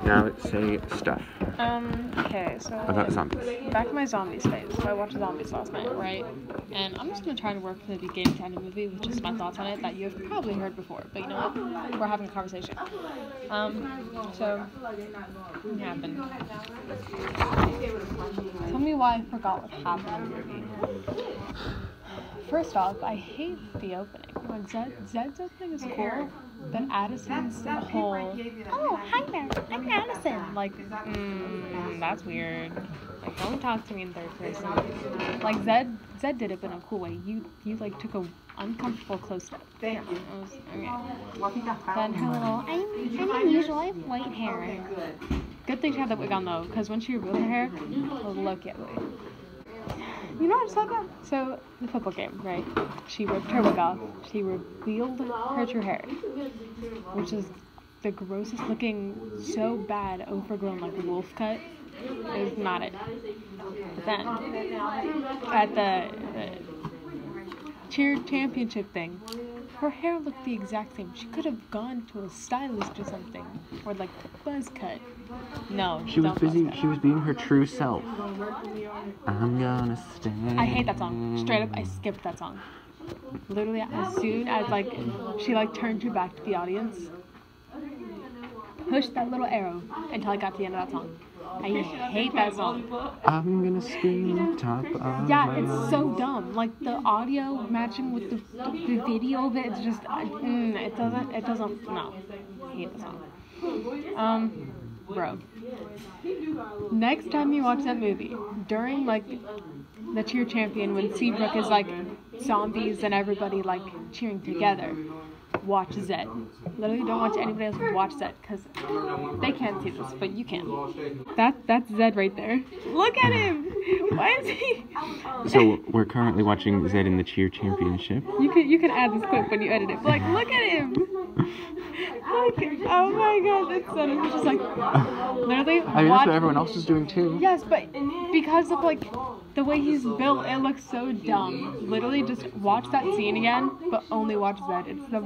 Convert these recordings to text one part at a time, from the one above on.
Now let's say stuff Okay, so about zombies. back to my zombies phase. So I watched Zombies last night, right? And I'm just gonna try to work from the beginning to end of the movie, which is my thoughts on it that you've probably heard before. But you know what? We're having a conversation. So what happened? Tell me why I forgot what happened in the movie. First off, I hate the opening. Like Zed's opening is cool, but Addison's whole, oh, hi there, I'm Addison. Like, that's weird. Like, don't talk to me in third person. Like, Zed did it, but in a cool way. You like, took a uncomfortable close step. Thank you. Okay. Then her little, I'm unusual, I have white hair. Good thing she had that wig on, though, because when she revealed her hair, look at me. You know what I'm talking about? So, the football game, right? She ripped her wig off. She revealed her true hair, which is the grossest looking, so bad, overgrown, like wolf cut. It was not it. But then, at the cheer championship thing, her hair looked the exact same. She could have gone to a stylist or something, or like buzz cut. No, She was busy. She was being her true self. I'm gonna stand. I hate that song. Straight up, I skipped that song. Literally, as soon as she turned her back to the audience, pushed that little arrow until I got to the end of that song. I hate that song. I'm gonna scream on top of yeah, it's so dumb. Like the audio matching with the video of it, it's just it doesn't. No, I hate the song. Bro. Next time you watch that movie, during like the cheer champion when Seabrook is like zombies and everybody like cheering together, watch Zed. Literally don't watch anybody else watch Zed because they can't see this, but you can. That's Zed right there. Look at him! Why is he? So we're currently watching Zed in the cheer championship. You can add this clip when you edit it. But like, look at him! Like, oh my god, that's so nice. Just like literally. I mean, that's what everyone else is doing too. Yes, but because of like the way he's built, it looks so dumb. Literally, just watch that scene again, but only watch Zed. It's the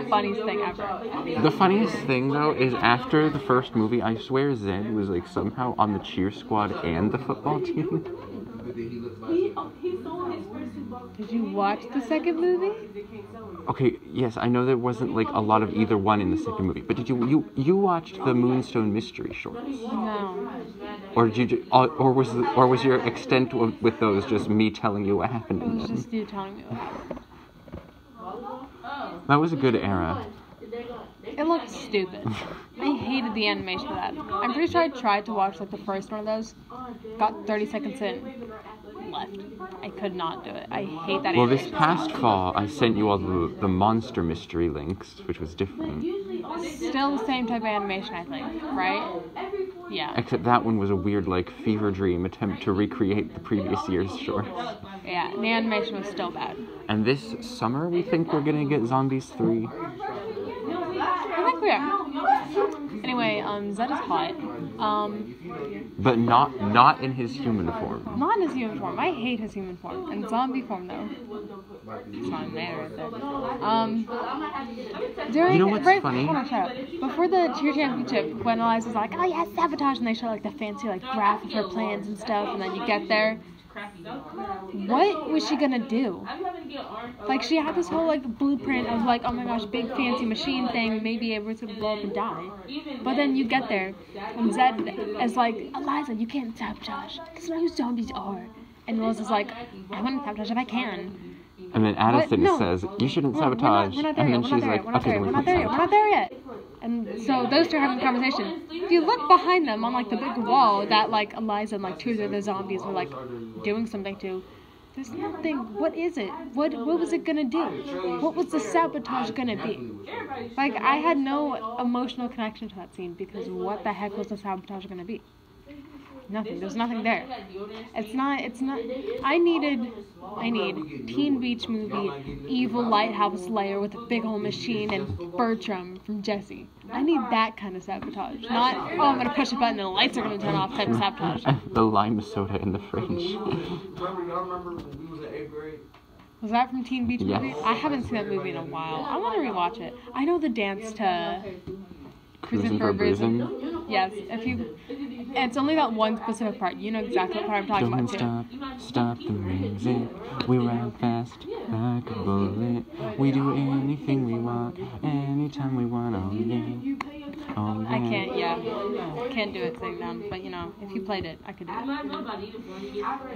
funniest thing ever. The funniest thing though is after the first movie, I swear Zed was like somehow on the cheer squad and the football team. Did you watch the second movie? Okay, yes, I know there wasn't like a lot of either one in the second movie, but did you watched the Moonstone Mystery shorts? No. Or did you or was your extent with those just me telling you what happened in them? It was just you telling me what happened. That was a good era. It looked stupid. I hated the animation of that. I'm pretty sure I tried to watch like the first one of those, got 30 seconds in, left. I could not do it. I hate that animation. Well, this past fall, I sent you all the Monster Mystery links, which was different. Still the same type of animation, I think, right? Yeah. Except that one was a weird, like, fever dream attempt to recreate the previous year's shorts. Yeah, the animation was still bad. And this summer, we think we're gonna get Zombies 3. I think we are. Anyway, Zed is hot. But not in his human form. Not in his human form. I hate his human form. In zombie form, though. It's not there right there. During, you know what's funny? Hold on, shut up. Before the cheer championship, when Eliza's like, oh yeah, sabotage, and they show like the fancy like graph of her plans and stuff, and then you get there. What was she gonna do? Like, she had this whole like blueprint of like, oh my gosh, big fancy machine thing, maybe everyone's gonna blow up and die. But then you get there, and Zed is like, Eliza, you can't sabotage. That's not who zombies are. And Eliza's like, I want to sabotage if I can. And then Addison says, you shouldn't sabotage. And then she's like, okay, we're not there yet. And so those two are having a conversation. If you look behind them on like the big wall that like Eliza and like two of the other zombies were like doing something to, there's nothing. What is it? What was it gonna do? What was the sabotage gonna be? Like, I had no emotional connection to that scene because what the heck was the sabotage gonna be? Nothing. There's nothing there. It's not. I need Teen Beach Movie, evil lighthouse layer with a big old machine and Bertram from Jessie. I need that kind of sabotage. Not, oh, I'm gonna push a button and the lights are gonna turn off type of sabotage. The lime soda in the fridge. Was that from Teen Beach Movie? Yes. I haven't seen that movie in a while. I want to rewatch it. I know the dance to Cruising for a Bruising. Yes, if you... It's only that one specific part. You know exactly what part I'm talking Don't about, too. stop the music. We ride fast like a bullet. We do anything we want, anytime we want, oh yeah. Oh yeah. I can't, can't do it sitting down. But, you know, if you played it, I could do it.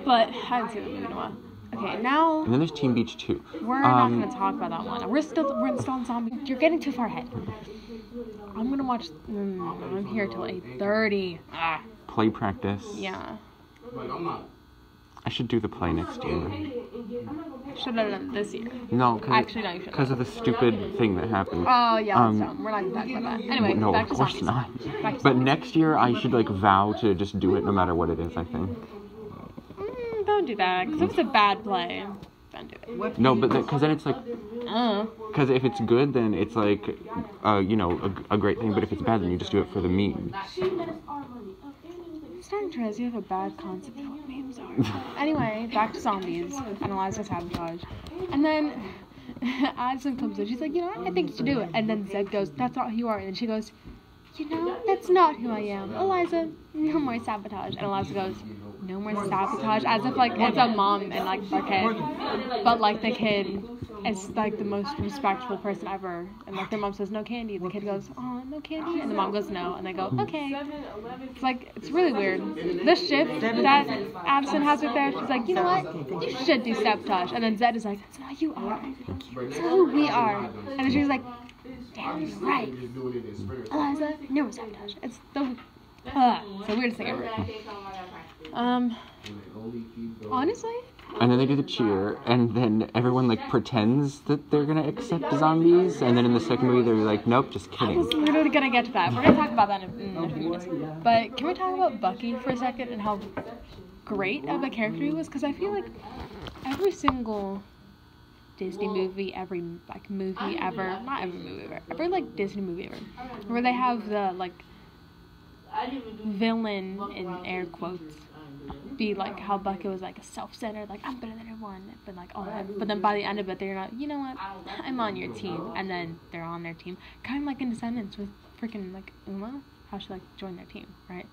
But I haven't seen the movie in a while. Okay, now... And then there's Teen Beach 2. We're not going to talk about that one. We're still on zombie. You're getting too far ahead. I'm going to watch... I'm here till 8:30. Play practice. Yeah. I should do the play next year. Should have done it this year. No, actually, no, you shouldn't. Because of the stupid thing that happened. Oh, yeah, that's dumb. We're not going to talk about that. Anyway, no, back of to course zombies. not. Back to But zombies. next year, I should, like, vow to just do it no matter what it is, I think. Don't do that, because if it's a bad play, don't do it. No, but because then it's like... Because if it's good, then it's like, you know, a great thing. But if it's bad, then you just do it for the meme. I'm starting to realize you have a bad concept of what memes are. Anyway, back to zombies. Analyze the sabotage. And then Addison comes in. She's like, you know what? I think you should do it. And then Zed goes, that's not who you are. And then she goes, you know, that's not who I am. Eliza, no more sabotage. And Eliza goes, no more sabotage. As if, like, it's a mom and, like, their kid. But, like, the kid is, like, the most respectful person ever. And, like, their mom says, no candy. And the kid goes, oh, no candy? And the mom goes, no. And they go, okay. It's, like, it's really weird. This shift that Addison has right there, she's like, you know what? You should do sabotage. And then Zed is like, that's not who you are. It's who we are. And then she's like, damn, you're right. Eliza, no more sabotage. It's the weirdest thing ever. Honestly? And then they do the cheer, and then everyone, like, pretends that they're gonna accept zombies, and then in the second movie they're like, nope, just I kidding. was literally gonna get to that. We're gonna talk about that in a few minutes. But can we talk about Bucky for a second and how great of a character he was? Because I feel like every single Disney movie, every, like, movie ever, not every movie ever, every, like, Disney movie ever, where they have the, like, villain, in air quotes, be like how Bucky was like self-centered, like I'm better than everyone, but like all that. But then by the end of it, they're not. You know what? I'm on your team, and then they're on their team. Kind of like in Descendants with freaking like Uma, how she like joined their team, right?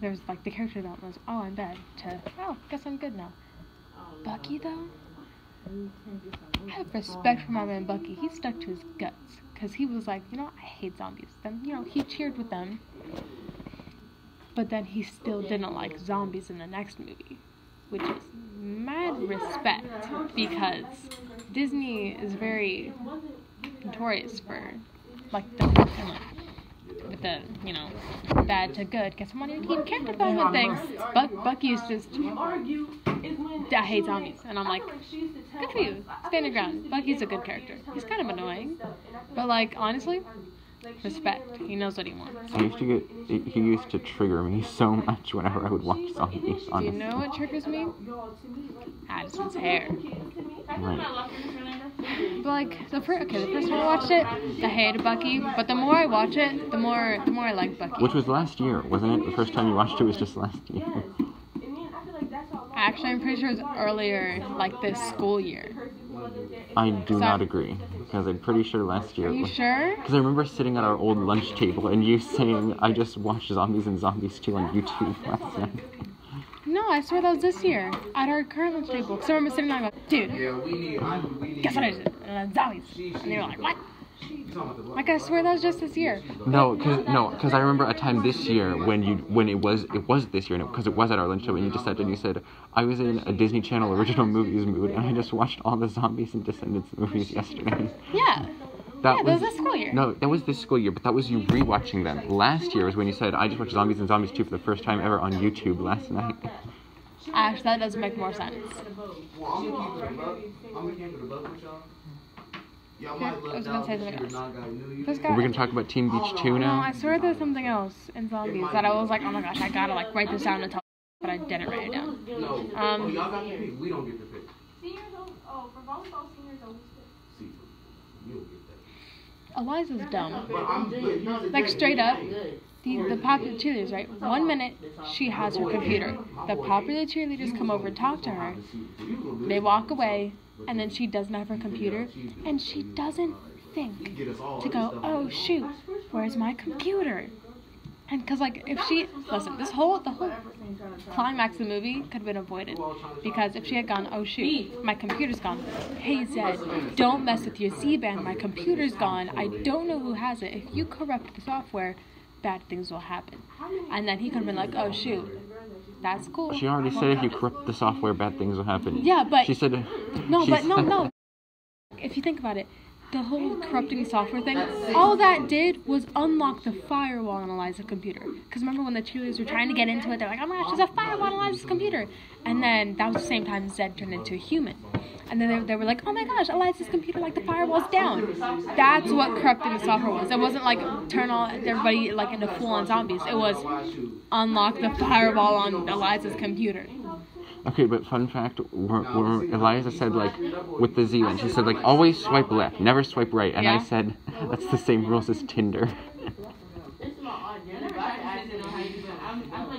There's like the character development was, oh I'm bad, to oh guess I'm good now. Bucky though, I have respect for my man Bucky. He stuck to his guts because he was like, you know, I hate zombies. Then you know he cheered with them. But then he still didn't like zombies in the next movie, which is mad respect because Disney is very notorious for like with the you know bad to good, get someone on your team, character development things. Bucky's just I hate zombies, and I'm like, good for you, stand your ground. Bucky's a good character. He's kind of annoying, but like honestly. Respect. He knows what he wants. He used to trigger me so much whenever I would watch zombies, honestly. Do you know what triggers me? Addison's hair. Right. But like the first time I watched it, I hated Bucky. But the more I watch it, the more I like Bucky. Which was last year, wasn't it? The first time you watched it was just last year. Actually, I'm pretty sure it was earlier, like this school year. I do not agree, because I'm pretty sure last year. Are you sure? Because I remember sitting at our old lunch table and you saying, I just watched Zombies and Zombies 2 on YouTube last night. No, I swear that was this year, at our current lunch table. Because I remember sitting there and going, dude, guess what I did? Zombies. And they were like, what? Like, I swear that was just this year. No, because I remember a time this year when it was this year, because it was at our lunch table, and you just said, I was in a Disney Channel original movies mood, and I just watched all the Zombies and Descendants movies yesterday. Yeah. That was this school year. No, that was this school year, but that was you rewatching them. Last year was when you said, I just watched Zombies and Zombies 2 for the first time ever on YouTube last night. Actually, that does make more sense. I was gonna say something else. We're gonna talk about Teen Beach 2 now? No, I swear there's something else in Zombies that I was like, oh my gosh, I gotta like write this down and tell, but I didn't write it down. We don't get to pick. Seniors, for volleyball, seniors always pick. See, you don't get that. Eliza's dumb. Like straight up, the popular cheerleaders, right? 1 minute she has her computer. The popular cheerleaders come over and talk to her. They walk away. And then she doesn't have her computer, and she doesn't think to go, oh shoot, where's my computer? And because, like, if she, listen, the whole climax of the movie could have been avoided. Because if she had gone, oh shoot, my computer's gone. Hey Zed, don't mess with your Z-band, my computer's gone. I don't know who has it. If you corrupt the software, bad things will happen. And then he could have been like, oh shoot, that's cool. She already said if you corrupt the software, bad things will happen. Yeah, but... She said... No. If you think about it, the whole corrupting software thing, all that did was unlock the firewall on Eliza's computer. Because remember when the cheerleaders were trying to get into it, they're like, oh my gosh, there's a firewall on Eliza's computer. And then that was the same time Zed turned into a human. And then they were like, oh my gosh, Eliza's computer, like, the firewall's down. That's what corrupting the software was. It wasn't like turn all everybody like into full-on zombies. It was unlock the firewall on Eliza's computer. Okay, but fun fact, where Eliza said, like, with the Z one, she said, like, always swipe left, never swipe right. And yeah. I said, that's the same rules as Tinder.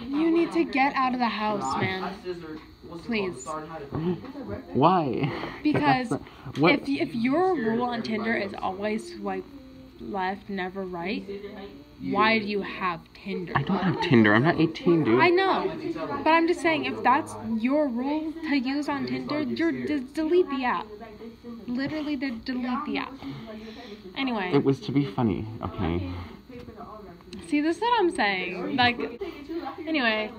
You need to get out of the house, man. Please. Why? Because if your rule on Tinder is always swipe left, never right, why do you have Tinder? I don't have Tinder. I'm not 18, dude. I know. But I'm just saying, if that's your rule to use on Tinder, delete the app. Literally, delete the app. Anyway. It was to be funny, okay? See, this is what I'm saying. Like, anyway,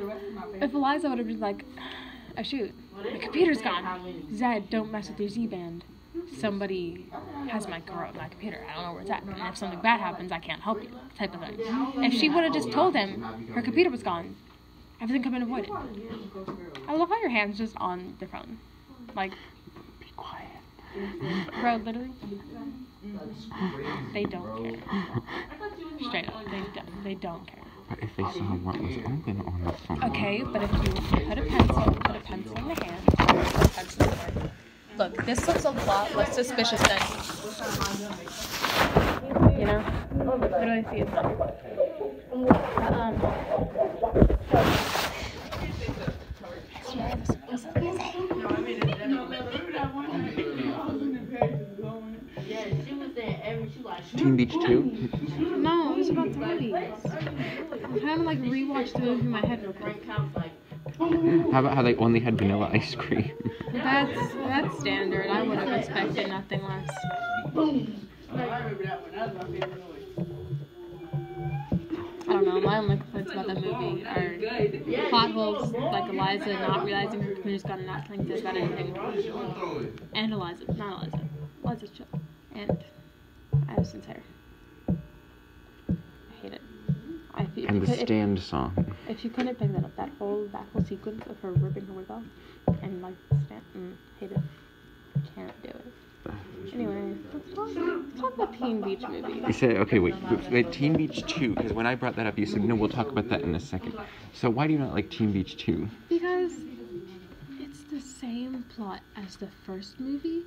if Eliza would have been like, oh shoot, my computer's gone. Zed, don't mess with your Z-band. Somebody has my computer. I don't know where it's at. And if something bad happens, I can't help you. Type of thing. If she would have just told him her computer was gone, everything could have been avoided. I love how your hand's just on the phone. Like, be quiet. Bro, literally, they don't care. Straight up, they don't care. But if they saw what was open on the phone. Okay, but if you put a pencil in the hand, put a pencil in the hand. Look, this looks a lot less suspicious than, you know, literally see it's Teen Beach 2? No, it was about the movies. I'm trying to, like, rewatch the movie in my head real quick. How about how they only had vanilla ice cream? That's standard. I would have expected nothing less. I don't know. My only complaints about that movie are plot holes, like Eliza not realizing her computer's gone and not telling us about anything. And Eliza, not Eliza. Eliza's chill. And Addison's hair. I hate it. And the stand song. If you couldn't pick that up, that whole sequence of her ripping her wig off and like stand, hate it. Can't do it. Anyway, let's talk about Teen Beach movie. You said, okay, wait, Teen Beach 2, because when I brought that up, you said, no, we'll talk about that in a second. So why do you not like Teen Beach 2? Because it's the same plot as the first movie,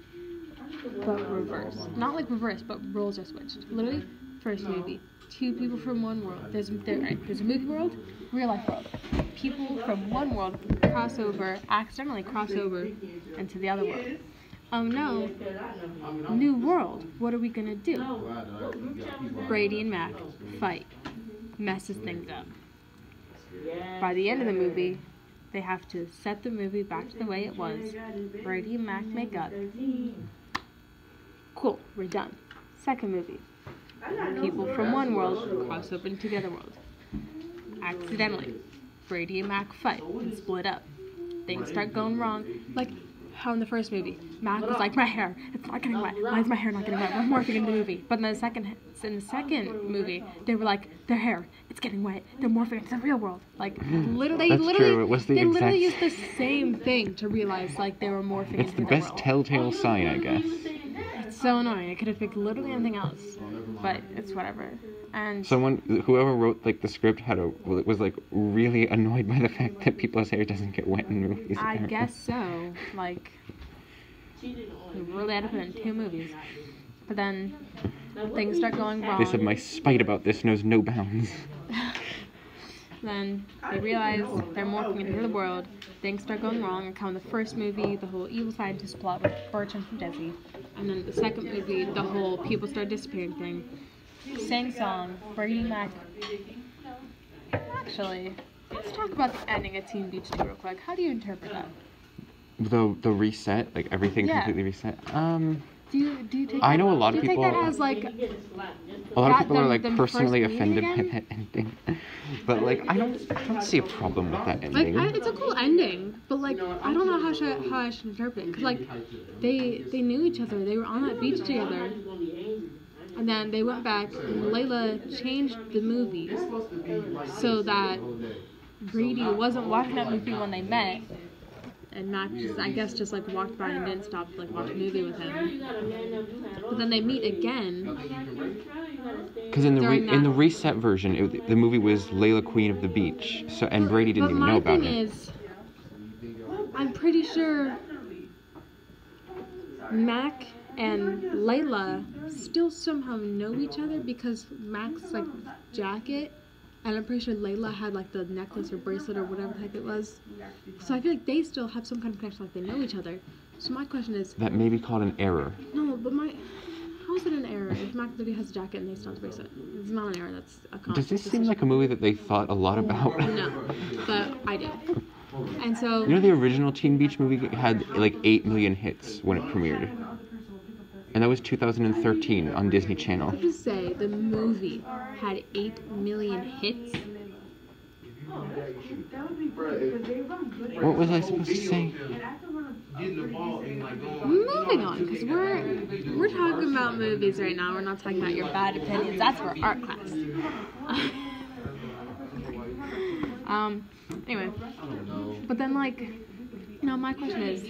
but reversed. Not like reversed, but roles are switched. Literally, first movie. Two people from one world. There's a movie world, real life world. People from one world accidentally cross over into the other world. Oh no, new world. What are we gonna do? Brady and Mac fight, messes things up. By the end of the movie, they have to set the movie back to the way it was. Brady and Mac make up. Cool, we're done. Second movie. People from one world cross over into the other world. Accidentally, Brady and Mac fight and split up. Things start going wrong. Like how in the first movie, Mac was like, my hair, it's not getting wet. Why is my hair not getting wet? We're morphing in the movie. But in the second movie, they were like, their hair, it's getting wet. They're morphing into the real world. Like literally, true. It was they literally used the same thing to realize like they were morphing into the real world. It's the best telltale sign, I guess. It's so annoying. I could have picked literally anything else, but it's whatever. And whoever wrote like the script was like really annoyed by the fact that people's hair doesn't get wet in movies. I guess so. Like, we really had to put in 2 movies, but then things start going wrong. They said my spite about this knows no bounds. Then they realize they're morphing into the world. Things start going wrong. And kind of the first movie, the whole evil scientist plot with Birch and Desi. And then the second movie, the whole people start disappearing thing. Sang song, Brady Mac actually. Let's talk about the ending of Teen Beach 2 real quick. How do you interpret that? The reset, like everything Yeah. completely reset. Do you take I know a lot do of you people. take that as like A lot of people are like them personally first meeting offended by again? that ending, but like I don't see a problem with that Like ending. it's a cool ending, but like I don't know how I should interpret it, because like they knew each other, they were on that beach together, and then they went back and Layla changed the movie so that Brady wasn't watching that movie when they met, and Mac just, I guess, just like walked by and didn't stop like watching the movie with him. But then they meet again. Because in the reset version, the movie was Layla Queen of the Beach, so and Brady didn't even know about it. But my thing is, I'm pretty sure Mac and Layla still somehow know each other because Mac's like jacket, and I'm pretty sure Layla had like the necklace or bracelet or whatever the heck it was. So I feel like they still have some kind of connection, like they know each other. So my question is... That may be called an error. No, but how is it an error if Mac literally has a jacket and they still have a bracelet? It's not an error, that's a conscious Does this decision. seem like a movie that they thought a lot about? No, but I do. And so... You know the original Teen Beach movie had like 8 million hits when it premiered? And that was 2013 on Disney Channel. Did you say the movie had 8 million hits? What was I supposed to say? Moving on, because we're talking about movies right now. We're not talking about your bad opinions. That's for art class. Anyway, but then like, now my question is,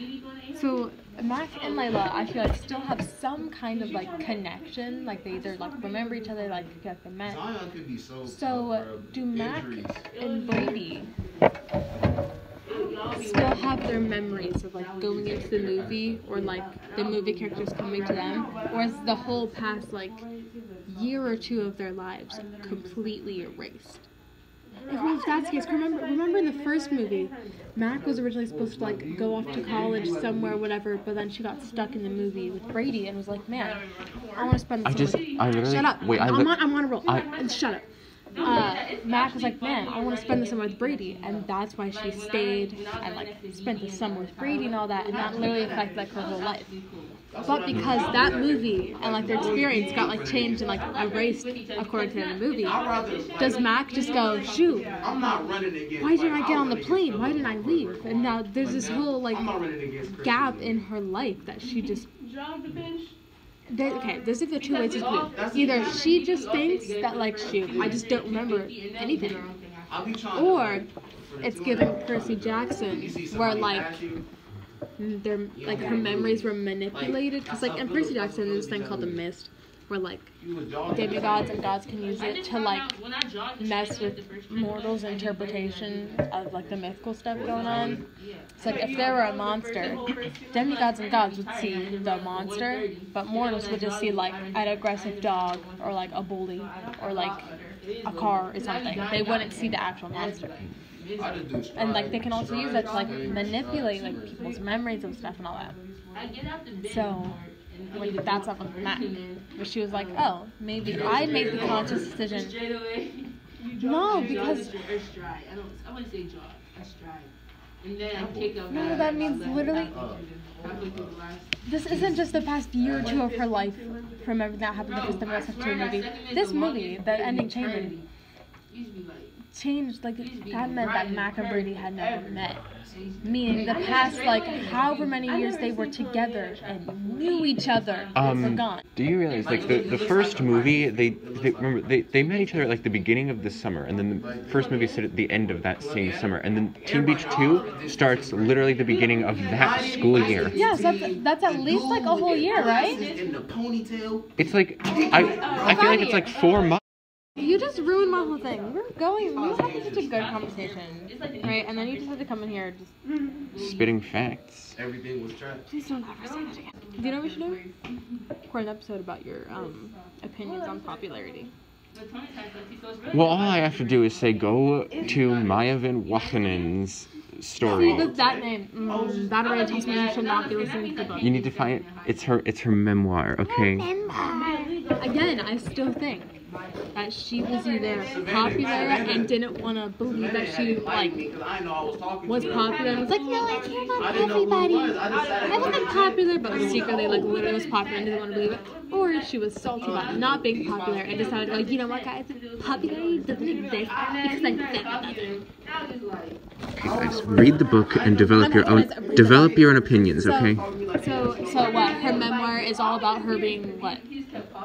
so Mac and Layla, I feel like still have some kind of like connection, like they either like remember each other, like they met. So do Mac and Brady still have their memories of like going into the movie, or like the movie characters coming to them, or is the whole past like year or two of their lives completely erased? If that's the case, remember in the first movie, Mac was originally supposed to like go off to college somewhere, whatever, but then she got stuck in the movie with Brady and was like, man, I want to spend this Shut up. I'm on a roll. Shut up. Mac was like, man, I want to spend the summer with Brady, and that's why she stayed and like spent the summer with Brady and all that, and that literally affected like her whole life. But because that movie and like their experience got like changed and like erased according to the movie, does Mac just go, shoot, why didn't I get on the plane? Why didn't I leave? And now there's this whole like gap in her life that she just... there's either two ways to do it. Either she just thinks that like, shoot, I just don't remember anything. Or it's giving Percy Jackson where like they're like her memories were manipulated, because like in Percy Jackson there's this thing called the mist where like demigods and gods can use it to like mess with mortals' interpretation of like the mythical stuff going on. It's like if there were a monster, demigods and gods would see the monster, but mortals would just see like an aggressive dog or like a bully or like a car or something. They wouldn't see the actual monster. And like they can also use that to like manipulate like people's memories of stuff and all that. So like that's up with Mac. But she was like, oh, maybe I made the conscious decision. No, because no, that means literally this isn't just the past year or two of her life from everything that happened the first time I watched the movie. This movie, the ending changed, like that meant that Mac and Brady had never met. Meaning the past like however many years they were together and knew each other were gone. Do you realize like the first movie they met each other at like the beginning of the summer, and then the first movie set at the end of that same summer, and then Teen Beach 2 starts literally the beginning of that school year. Yes, that's at least like a whole year, right? It's like I feel like it's like 4 months. You just ruined my whole thing. We was having such a good conversation, right? And then you just had to come in here just spitting facts. Everything was trapped. Please don't ever say that again. Do you know what we should do? Record an episode about your opinions on popularity. Well, all I have to do is say go to Maya Van Wachenen's story. That name. That already tells me I should not be listening to the book. You need to find it's her memoir, okay? Again, I still think that she was either popular and didn't want to believe that she was popular and was like, no, I care about everybody. I wasn't popular, but secretly literally was popular and didn't want to believe it. Or she was salty about not being popular and decided to you know what, guys, popularity doesn't exist because I think it doesn't. Okay, guys, read the book and develop your own opinions, okay? So what? Her memoir is all about her being what?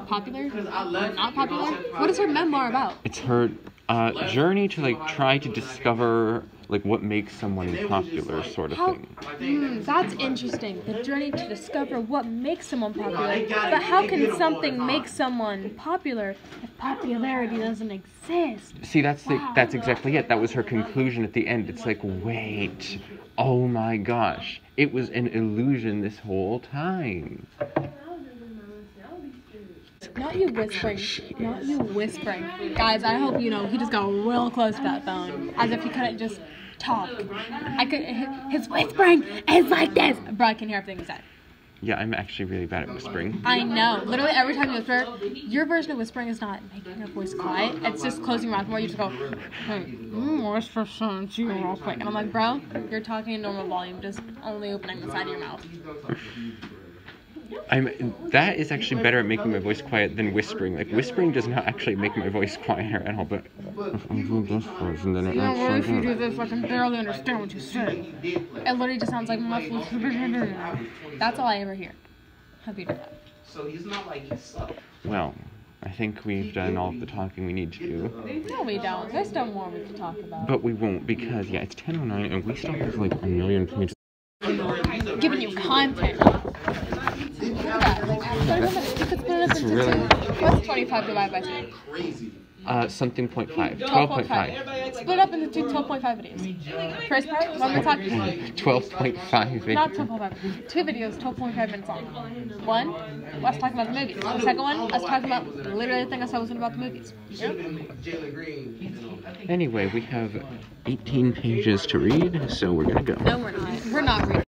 Popular? Or not popular? What is her memoir about? It's her journey to try to discover what makes someone popular, sort of thing. That's interesting. The journey to discover what makes someone popular. But how can something make someone popular if popularity doesn't exist? See, that's exactly it. That was her conclusion at the end. It's wait, oh my gosh, it was an illusion this whole time. Not you whispering. Not you whispering. Guys, I hope you know he just got real close to that phone. As if he couldn't just talk. His whispering is like this. Bro, I can hear everything he said. Yeah, I'm actually really bad at whispering. I know. Literally every time you whisper, your version of whispering is not making your voice quiet. It's just closing your mouth more. You just go, hey, whisper something to you real quick. And I'm like, bro, you're talking in normal volume, just only opening the side of your mouth. That is actually better at making my voice quiet than whispering. Whispering does not actually make my voice quieter at all, but if I do this first and then it if you do this, I can barely understand what you say. It literally just sounds like muffled. That's all I ever hear. How do you do that? So he's not he sucks. Well, I think we've done all of the talking we need to do. No, we don't. There's still more we can talk about. But we won't because, yeah, it's 10:09 and we still have a million pages. Giving you content. Look at that. You could split it up into two. What's 25 divided by 2? Something 0.5. 12.5. Split up into two 12.5 videos. First part, what we're talking about. 12.5 videos. Not 12.5. 2 videos, 12.5 minutes long. One, us talking about the movies. The second one, us talking about literally the thing I said was about the movies. Yeah? Anyway, we have 18 pages to read, so we're gonna go. No, we're not. We're not reading.